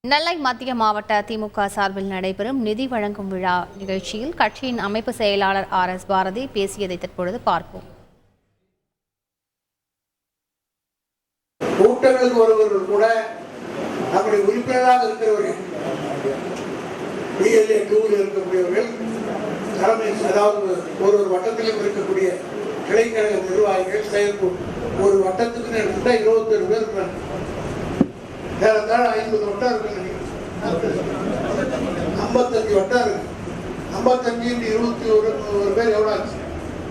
நெல்லை மத்திய மாவட்ட திமுக சார்பில் நடைபெறும் நிதி வழங்கும் விழா நிகழ்ச்சியில் கட்சியின் அமைப்பு செயலாளர் RS பாரதி பேசியதை தற்பொழுது பார்ப்போம். கூட்டங்களுக்கு வருபவர்கள் கூட நம்முடைய உறுப்பினராக இருக்கிறவர்கள் PLA 2 இருக்கக்கூடியவர்கள் தலைமை, அதாவது ஒரு வட்டத்திலும் இருக்கக்கூடிய கிளைக்கழக நிர்வாகிகள் செயற்குழு ஒரு வட்டத்துக்கு எடுத்துட்டா 27 பேர் இருக்கிறாங்க. ஏறத்தாழ 50 வட்டம் இருக்கு, 55 வட்டம் இருக்கு. 55 21 பேர் எவ்வளோ ஆச்சு?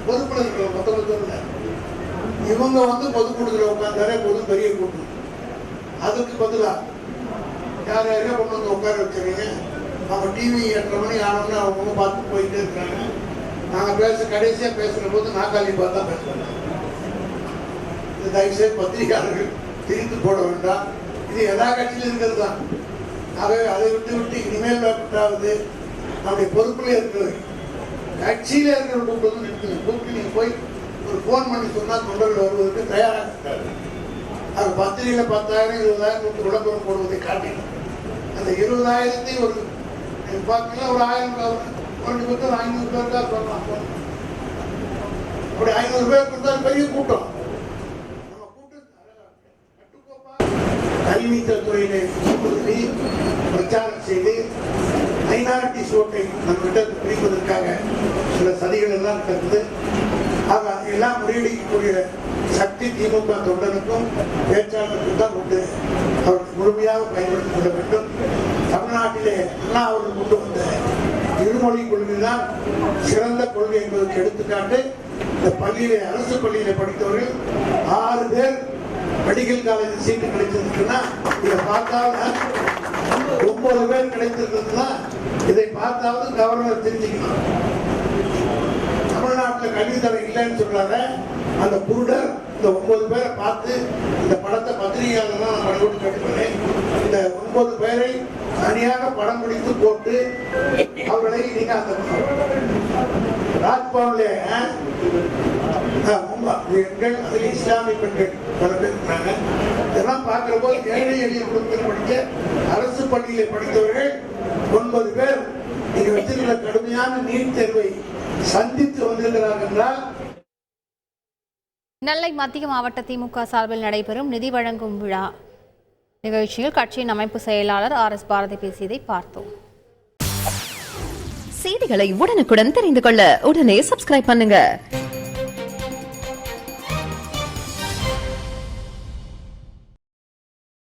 பொதுக்குழு இருக்கிற 19 பேர். இவங்க பொதுக்கூட்டத்தில் உட்கார்ந்தாரே பொது பெரிய கூட்டம். அதுக்கு பதிலாக யார் யாரையா கொண்டு வந்து உட்கார வச்சுருங்க. அவங்க டிவி 8:30 மணி ஆனோம்னா அவங்க பார்த்து போயிட்டே இருக்கிறாங்க. நாங்கள் கடைசியாக பேசுகிற போது நாக்காளி பார்த்தா பேசுவாங்க. இது தயவுசெய்து பத்திரிகையாளர்கள் திரித்து போட வேண்டாம். இது எல்லா கட்சியிலும் இருக்கிறது தான். ஆகவே அதை விட்டு இனிமேல் விட்டாவது நம்முடைய பொறுப்பில் இருக்கிறது கட்சியில் இருக்கிற கூப்பிட்டு நிறுத்துங்க. கூப்பிட்டு நீங்கள் போய் ஒரு ஃபோன் பண்ணி சொன்னால் தொண்டர்கள் வருவதற்கு தயாராக இருக்காது. அது பத்திரிகையில் 10,000 20,000 விளம்பரம் போடுவதை காட்டினோம். அந்த 20,000 ஒரு பார்த்தீங்கன்னா ஒரு 1000 2 பேருக்கு 500 பேருக்கா சொல்லலாம். அப்படி 500 பேர் கொடுத்தா பெரிய கூட்டம். கல்வித்துறையிலே பிரச்சாரம் செய்து மைனாரிட்டிஸ் ஓட்டை நம்மகிட்ட பிரிப்பதற்காக சில சதிகள் எல்லாம் நடக்குது. ஆக அதையெல்லாம் முறியடிக்கக்கூடிய சக்தி திமுக தொண்டனுக்கும் பேச்சாளருக்கும் தான் உண்டு. அவர்கள் முழுமையாக பயன்படுத்திக் கொள்ள வேண்டும். தமிழ்நாட்டிலே அண்ணா அவர்கள் கொண்டு வந்த இருமொழி கொள்கை தான் சிறந்த கொள்கை என்பதற்கு எடுத்துக்காட்டு. இந்த பள்ளியிலே, அரசு பள்ளியிலே படித்தவர்கள் 6 பேர் மெடிக்கல் காலேஜ் சீட்டு கிடைச்சிருக்குன்னா இதை பார்த்தாவது 9 பேர் கிடைத்திருக்குன்னா இதை பார்த்தாவது கவர்னர் தெரிஞ்சுக்கணும். தமிழ்நாட்டில் கல்வித்தரம் இல்லைன்னு சொல்றாங்க. அந்த குருடர் இந்த 9 பேரை பார்த்து இந்த படத்தை பத்திரிகையாளர் தான் நான் படம் கேட்டுக்கிறேன். இந்த 9 பேரை தனியாக படம் பிடித்து போட்டு அவர்களை நீங்க அந்த ராஜ்பவன்ல பெண்கள், அதில் இஸ்லாமிய பெண்கள் பல பேர் இருக்கிறாங்க. இதெல்லாம் பார்க்கிற போது ஏழை எளிய குடும்பத்தில் படிக்க அரசு பள்ளியில படித்தவர்கள் 9 பேர் நீங்க வச்சிருக்கிற கடுமையான நீட் தேர்வை சந்தித்து வந்திருக்கிறார்கள் என்றால். நெல்லை மத்திய மாவட்ட திமுக சார்பில் நடைபெறும் நிதி வழங்கும் விழா நிகழ்ச்சியில் கட்சியின் அமைப்பு செயலாளர் RS பாரதி பேசியதை பார்த்தோம். செய்திகளை உடனுக்குடன் தெரிந்து கொள்ள உடனே சப்ஸ்கிரைப் பண்ணுங்க.